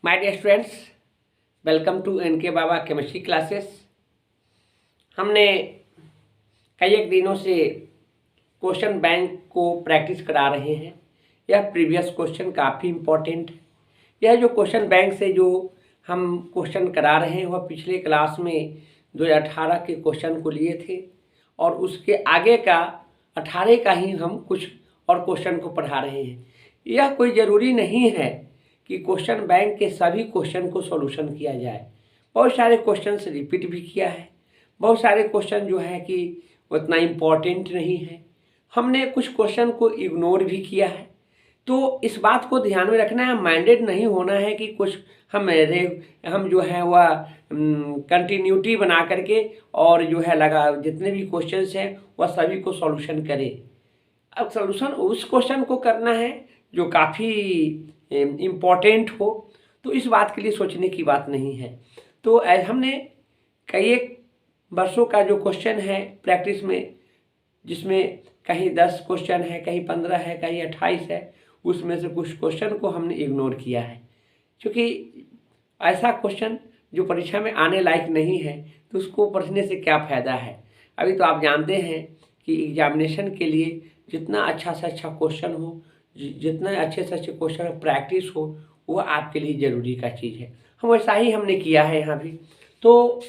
My dear students, welcome to NK Baba chemistry classes. हमने कई एक दिनों से क्वेश्चन बैंक को प्रैक्टिस करा रहे हैं। यह प्रीवियस क्वेश्चन काफ़ी इम्पोर्टेंट है। यह जो क्वेश्चन बैंक से जो हम क्वेश्चन करा रहे हैं वह पिछले क्लास में 2018 के क्वेश्चन को लिए थे और उसके आगे का 18 का ही हम कुछ और क्वेश्चन को पढ़ा रहे हैं। यह कोई ज़रूरी नहीं है कि क्वेश्चन बैंक के सभी क्वेश्चन को सॉल्यूशन किया जाए। बहुत सारे क्वेश्चन से रिपीट भी किया है, बहुत सारे क्वेश्चन जो है कि उतना इम्पोर्टेंट नहीं है। हमने कुछ क्वेश्चन को इग्नोर भी किया है। तो इस बात को ध्यान में रखना है, माइंडेड नहीं होना है कि कुछ हम जो है वह कंटिन्यूटी बना करके और जो है लगा जितने भी क्वेश्चंस हैं वह सभी को सॉल्यूशन करें। अब सॉल्यूशन उस क्वेश्चन को करना है जो काफ़ी इम्पॉर्टेंट हो, तो इस बात के लिए सोचने की बात नहीं है। तो हमने कई एक वर्षों का जो क्वेश्चन है प्रैक्टिस में, जिसमें कहीं 10 क्वेश्चन है, कहीं 15 है, कहीं 28 है, उसमें से कुछ क्वेश्चन को हमने इग्नोर किया है क्योंकि ऐसा क्वेश्चन जो परीक्षा में आने लायक नहीं है तो उसको पढ़ने से क्या फ़ायदा है। अभी तो आप जानते हैं कि एग्जामिनेशन के लिए जितना अच्छा से अच्छा क्वेश्चन हो, जितना अच्छे से अच्छे क्वेश्चन प्रैक्टिस हो, वो आपके लिए ज़रूरी का चीज़ है। हम वैसा ही हमने किया है यहाँ भी। तो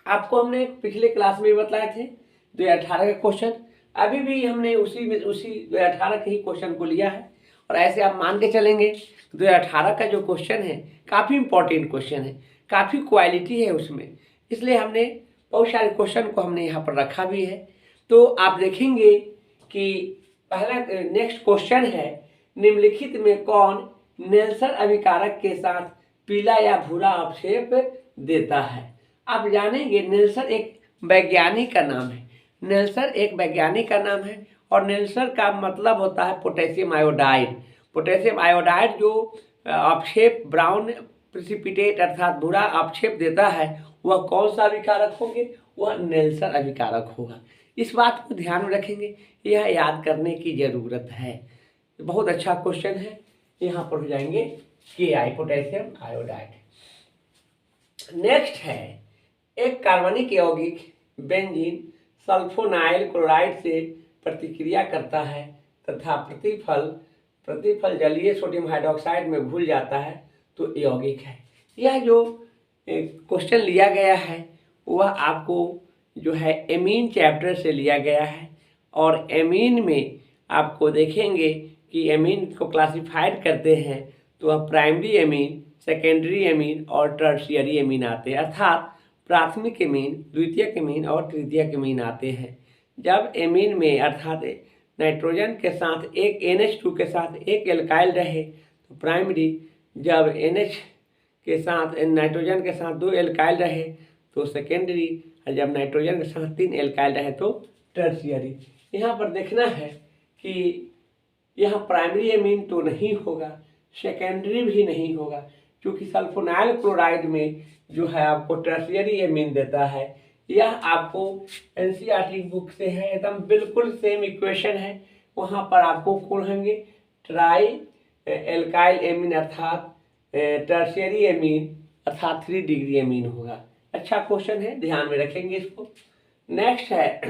आपको हमने पिछले क्लास में बताए थे 2018 का क्वेश्चन, अभी भी हमने उसी 2018 के ही क्वेश्चन को लिया है और ऐसे आप मान के चलेंगे 2018 का जो क्वेश्चन है काफ़ी इंपॉर्टेंट क्वेश्चन है, काफ़ी क्वालिटी है उसमें, इसलिए हमने बहुत सारे क्वेश्चन को हमने यहाँ पर रखा भी है। तो आप देखेंगे कि पहला नेक्स्ट क्वेश्चन है, निम्नलिखित में कौन नेल्सन अभिकारक के साथ पीला या भूरा अवक्षेप देता है। आप जानेंगे नेल्सन एक वैज्ञानिक का नाम है, नेल्सन एक वैज्ञानिक का नाम है और नेल्सन का मतलब होता है पोटेशियम आयोडाइड। पोटेशियम आयोडाइड जो अवक्षेप ब्राउन प्रेसिपिटेट अर्थात भूरा अवक्षेप देता है वह कौन सा अभिकारक होंगे, वह नेल्सन अभिकारक होगा। इस बात को ध्यान में रखेंगे, यह याद करने की ज़रूरत है। बहुत अच्छा क्वेश्चन है, यहाँ पर हो जाएंगे Ki पोटेशियम आयोडाइड। नेक्स्ट है, एक कार्बनिक यौगिक बेंजीन सल्फोनाइल क्लोराइड से प्रतिक्रिया करता है तथा प्रतिफल जलीय सोडियम हाइड्रोक्साइड में घुल जाता है तो यौगिक है। यह जो क्वेश्चन लिया गया है वह आपको जो है एमीन चैप्टर से लिया गया है और एमीन में आपको देखेंगे कि एमीन को क्लासिफाइड करते हैं तो वह प्राइमरी एमीन, सेकेंडरी एमीन और टर्शियरी एमीन आते हैं, अर्थात प्राथमिक एमीन, द्वितीयक एमीन और तृतीयक एमीन आते हैं। जब एमीन में अर्थात नाइट्रोजन के साथ एक NH2 के साथ एक एल्काइल रहे तो प्राइमरी, जब NH के साथ नाइट्रोजन के साथ 2 एल्काइल रहे तो सेकेंडरी, और जब नाइट्रोजन के साथ 3 एल्काइल रहे तो टर्शियरी। यहाँ पर देखना है कि यहाँ प्राइमरी एमीन तो नहीं होगा, सेकेंडरी भी नहीं होगा, क्योंकि सल्फोनाइल क्लोराइड में जो है आपको टर्शियरी एमीन देता है। यह आपको NCERT बुक से है, एकदम बिल्कुल सेम इक्वेशन है। वहाँ पर आपको कौन होंगे, ट्राई एल्काइल एमीन अर्थात टर्शियरी एमीन अर्थात 3 डिग्री एमीन होगा। अच्छा क्वेश्चन है, ध्यान में रखेंगे इसको। नेक्स्ट है,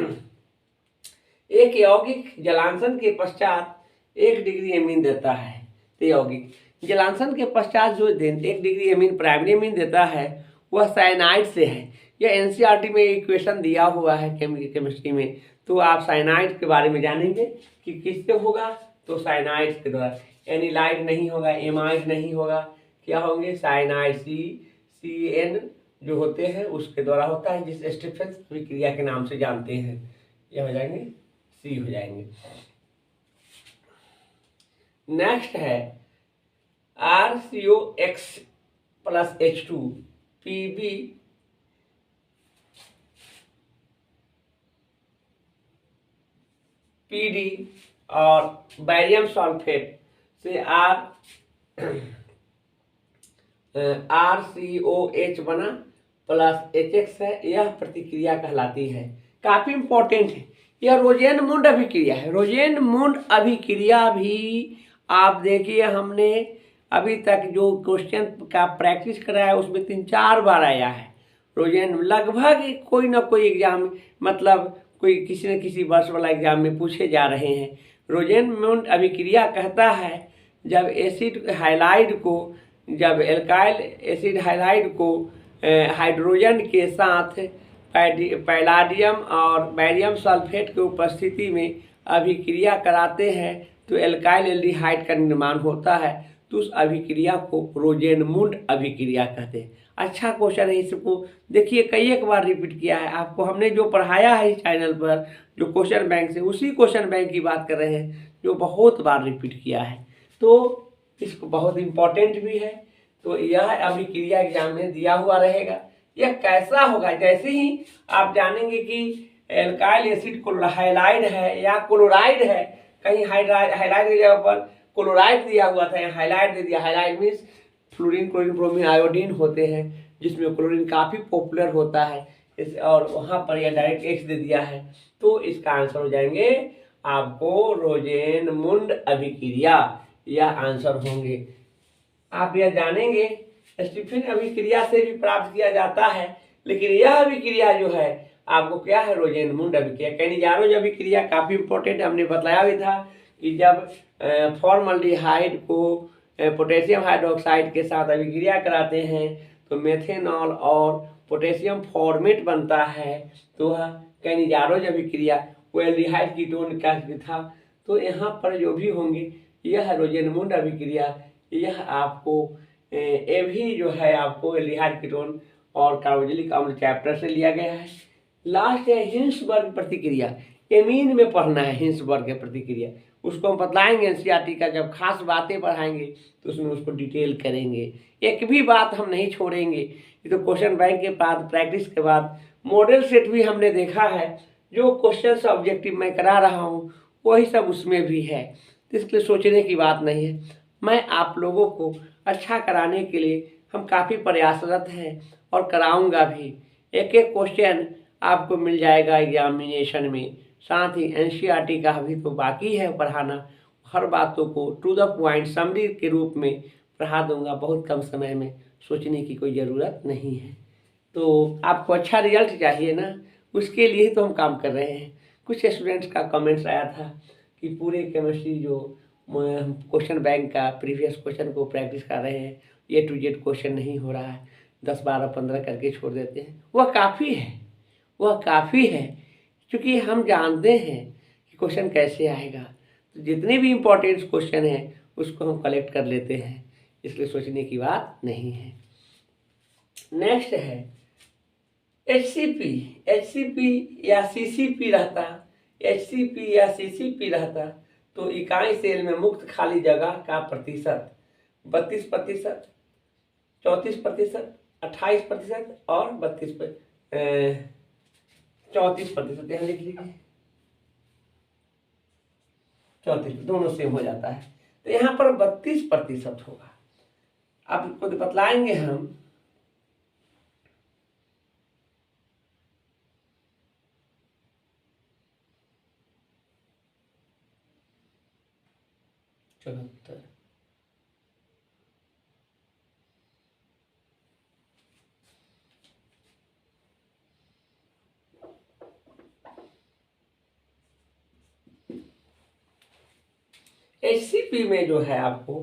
एक यौगिक जलांशन के पश्चात 1 डिग्री एमीन देता है। तो यौगिक जलांशन के पश्चात जो 1 डिग्री एमीन प्राइमरी एमीन देता है वह साइनाइड से है। यह NCERT में इक्वेशन दिया हुआ है केमिस्ट्री में, तो आप साइनाइड के बारे में जानेंगे कि किससे होगा, तो साइनाइड के द्वारा। एनिलाइड नहीं होगा, एमाइड नहीं होगा, क्या होंगे, साइनाइड CN जो होते हैं उसके द्वारा होता है, जिस स्टीफन अभिक्रिया के नाम से जानते हैं। यह हो जाएंगे C हो जाएंगे। नेक्स्ट है RCOX + H2 PD और बैरियम सल्फेट से RCOH बना प्लस HX है, यह प्रतिक्रिया कहलाती है। काफ़ी इंपॉर्टेंट है, यह रोजेनमुंड अभिक्रिया है। रोजेनमुंड अभिक्रिया भी आप देखिए हमने अभी तक जो क्वेश्चन का प्रैक्टिस कराया है उसमें 3-4 बार आया है। रोजेन लगभग कोई ना कोई एग्जाम, मतलब कोई किसी न किसी वर्ष वाला एग्जाम में पूछे जा रहे हैं। रोजेनमुंड अभिक्रिया कहता है जब एसिड हाइलाइड को, जब एल्काइल एसिड हाइलाइड को हाइड्रोजन के साथ पैलाडियम और बैरियम सल्फेट की उपस्थिति में अभिक्रिया कराते हैं तो एल्काइल एल्डिहाइड का निर्माण होता है। तो उस अभिक्रिया को रोजेनमुंड अभिक्रिया कहते हैं। अच्छा क्वेश्चन है, इसको देखिए कई एक बार रिपीट किया है आपको हमने, जो पढ़ाया है इस चैनल पर जो क्वेश्चन बैंक से, उसी क्वेश्चन बैंक की बात कर रहे हैं जो बहुत बार रिपीट किया है। तो इसको बहुत इम्पोर्टेंट भी है। तो यह अभिक्रिया एग्जाम में दिया हुआ रहेगा। यह कैसा होगा, जैसे ही आप जानेंगे कि एल्काइल एसिड हाइलाइड है या क्लोराइड है, कहीं हाइलाइड की जगह पर क्लोराइड दिया हुआ था, हाइलाइड दे दिया। Halide means fluorine, chlorine, bromine, iodine होते हैं, जिसमें क्लोरीन काफ़ी पॉपुलर होता है इस, और वहाँ पर यह डायरेक्ट एक्स दे दिया है। तो इसका आंसर हो जाएंगे आपको रोजेनमुंड अभिक्रिया, यह आंसर होंगे। आप यह जानेंगे स्टीफन अभिक्रिया से भी प्राप्त किया जाता है, लेकिन यह अभिक्रिया जो है आपको क्या है, रोजेनमुंड अभिक्रिया। कैनिजारोज अभिक्रिया काफ़ी इंपॉर्टेंट, हमने बताया भी था कि जब फॉर्मल्डिहाइड को पोटेशियम हाइड्रोक्साइड के साथ अभिक्रिया कराते हैं तो मेथेनॉल और पोटेशियम फॉर्मेट बनता है। तो वह कैनिजारोज अभिक्रिया वो एल्डिहाइड कीटोन का भी था। तो यहाँ पर जो भी होंगे यह रोजेनमुंड अभिक्रिया, यह आपको ये भी जो है आपको एल्डिहाइड कीटोन और कार्बोक्सिलिक अम्ल चैप्टर से लिया गया है। लास्ट है हिंसबर्ग प्रतिक्रिया, एमीन में पढ़ना है हिंसबर्ग प्रतिक्रिया, उसको हम बतलाएंगे एनसीईआरटी का, जब खास बातें पढ़ाएंगे तो उसमें उसको डिटेल करेंगे। एक भी बात हम नहीं छोड़ेंगे। ये तो क्वेश्चन बैंक के बाद प्रैक्टिस के बाद मॉडल सेट भी हमने देखा है, जो क्वेश्चन ऑब्जेक्टिव मैं करा रहा हूँ वही सब उसमें भी है। तो इसके लिए सोचने की बात नहीं है। मैं आप लोगों को अच्छा कराने के लिए हम काफ़ी प्रयासरत हैं और कराऊंगा भी। एक एक क्वेश्चन आपको मिल जाएगा एग्जामिनेशन में, साथ ही एनसीईआरटी का भी तो बाकी है पढ़ाना। हर बातों को टू द पॉइंट समरी के रूप में पढ़ा दूंगा बहुत कम समय में, सोचने की कोई ज़रूरत नहीं है। तो आपको अच्छा रिजल्ट चाहिए ना, उसके लिए तो हम काम कर रहे हैं। कुछ स्टूडेंट्स का कमेंट्स आया था कि पूरे केमिस्ट्री जो क्वेश्चन बैंक का प्रीवियस क्वेश्चन को प्रैक्टिस कर रहे हैं, A to Z क्वेश्चन नहीं हो रहा है, 10, 12, 15 करके छोड़ देते हैं। वह काफ़ी है, वह काफ़ी है, क्योंकि हम जानते हैं कि क्वेश्चन कैसे आएगा। तो जितने भी इम्पोर्टेंट क्वेश्चन हैं उसको हम कलेक्ट कर लेते हैं, इसलिए सोचने की बात नहीं है। नेक्स्ट है HCP या CCP रहता, HCP या CCP रहता तो इकाई सेल में मुक्त खाली जगह का प्रतिशत 32%, 34%, 28% और 34%, यहाँ लिख लीजिए 34, दोनों सेम हो जाता है। तो यहाँ पर 32% होगा। आपको बतलाएंगे हम, HCP में जो है आपको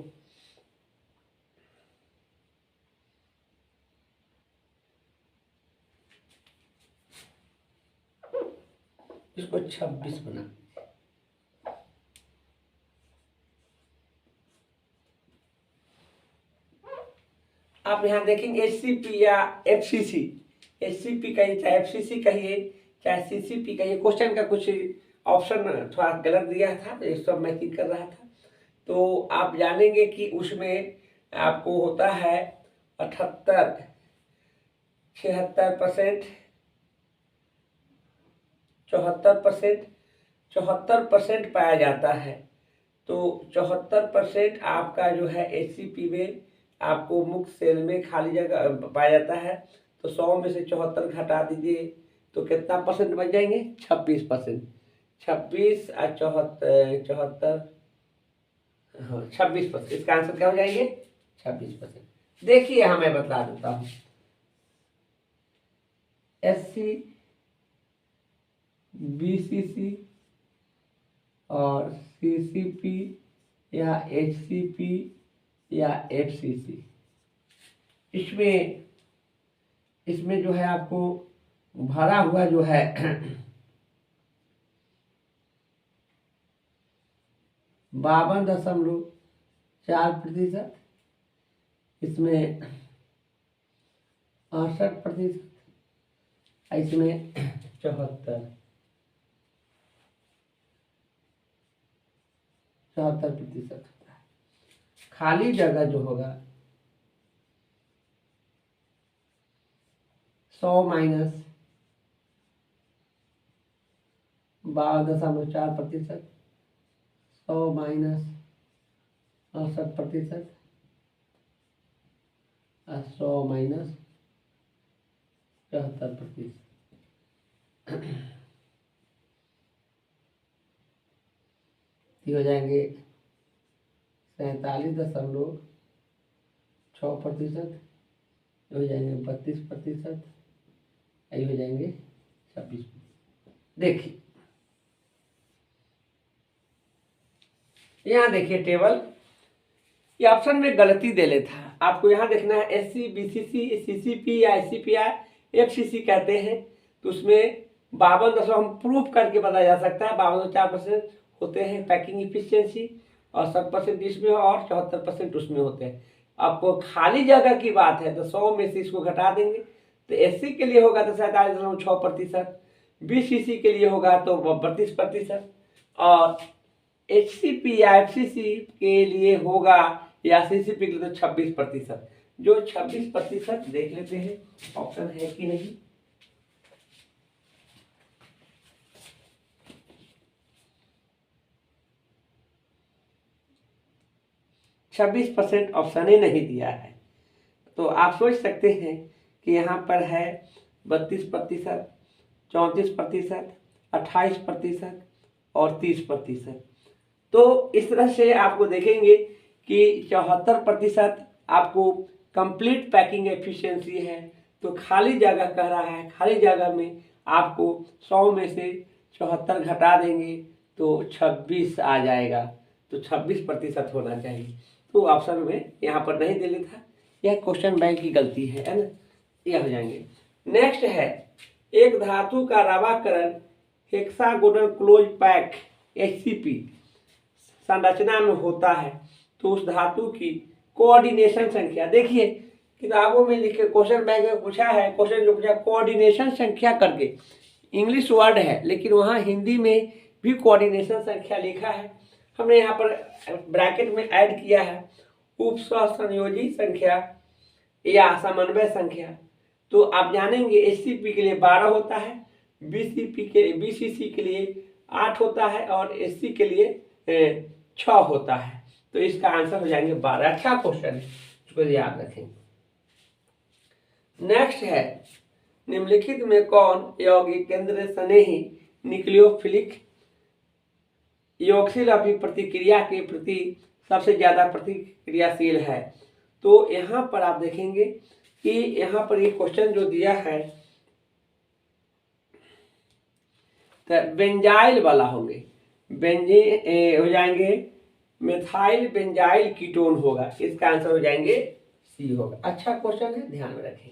इसको 26 बना, आप यहाँ देखेंगे HCP या FCC, HCP कहिए चाहे FCC कहिए चाहे CCP कहिए, क्वेश्चन का कुछ ऑप्शन थोड़ा गलत दिया था तो ये सब मैं ठीक कर रहा था। तो आप जानेंगे कि उसमें आपको होता है 78, 76%, 74%, 74% पाया जाता है। तो 74% आपका जो है HCP में आपको मुक्त सेल में खाली जगह पाया जाता है। तो 100 में से 74 घटा दीजिए तो कितना परसेंट बच जाएंगे, 26%। 26 और 74, हाँ 26%, इसका आंसर क्या हो जाएंगे 26%। देखिए यहाँ मैं बता देता हूँ, SC, BCC और CCP या HCP या FCC, इसमें जो है आपको भरा हुआ जो है 52.4%, इसमें 68%, इसमें 74% होता है। खाली जगह जो होगा 100 माइनस 52.4%, 100 माइनस 68%, 100 माइनस 74%। ये हो जाएंगे 47.6%, हो जाएंगे 32%, ये हो जाएंगे 26%। देखिए यहाँ देखिए टेबल, ये ऑप्शन में गलती दे लेता है। आपको यहाँ देखना है SC, BCC, CCP या SCP या FCC कहते हैं, तो उसमें 52 हम प्रूफ करके बताया जा सकता है। 52.4% होते हैं पैकिंग इफिशियंसी और 7% इसमें और 74% उसमें होते हैं। आपको खाली जगह की बात है तो 100 में से इसको घटा देंगे, तो SC के लिए होगा तो 47.6%, BCC के लिए होगा तो 32% और HCP या FCC के लिए होगा या CCP के लिए तो 26%। जो 26% देख लेते हैं ऑप्शन है कि नहीं। %26 ऑप्शन ही नहीं दिया है, तो आप सोच सकते हैं कि यहाँ पर है 32%, 34%, 28% और 30%। तो इस तरह से आपको देखेंगे कि 74% आपको कंप्लीट पैकिंग एफिशिएंसी है। तो खाली जगह कह रहा है, खाली जगह में आपको 100 में से 74 घटा देंगे तो 26 आ जाएगा, तो 26% होना चाहिए। तो ऑप्शन में यहाँ पर नहीं दे लेता, यह क्वेश्चन बैंक की गलती है ना, यह हो जाएंगे। नेक्स्ट है, एक धातु का रवाकरण हेक्सागोनल क्लोज पैक HCP संरचना में होता है तो उस धातु की कोऑर्डिनेशन संख्या। देखिए किताबों में लिखे, क्वेश्चन बैंक में पूछा है, क्वेश्चन जो पूछा कोऑर्डिनेशन संख्या करके, इंग्लिश वर्ड है लेकिन वहाँ हिंदी में भी कोऑर्डिनेशन संख्या लिखा है। हमने यहाँ पर ब्रैकेट में ऐड किया है उपसंयोजी संख्या या समन्वय संख्या। तो आप जानेंगे HCP के लिए 12 होता है, BCC के लिए 8 होता है और SC के लिए 6 होता है। तो इसका आंसर हो जाएंगे 12। अच्छा क्वेश्चन है, इसको याद रखेंगे। नेक्स्ट है, निम्नलिखित में कौन यौगिक केंद्र स्नेही न्यूक्लियोफिलिक योगशील अभिप्रतिक्रिया के प्रति सबसे ज्यादा प्रतिक्रियाशील है। तो यहाँ पर आप देखेंगे कि यहाँ पर ये क्वेश्चन जो दिया है तो बेंजाइल वाला होंगे, हो जाएंगे मेथाइल बेंजाइल कीटोन होगा, इसका आंसर हो जाएंगे C होगा। अच्छा क्वेश्चन है, ध्यान में रखें।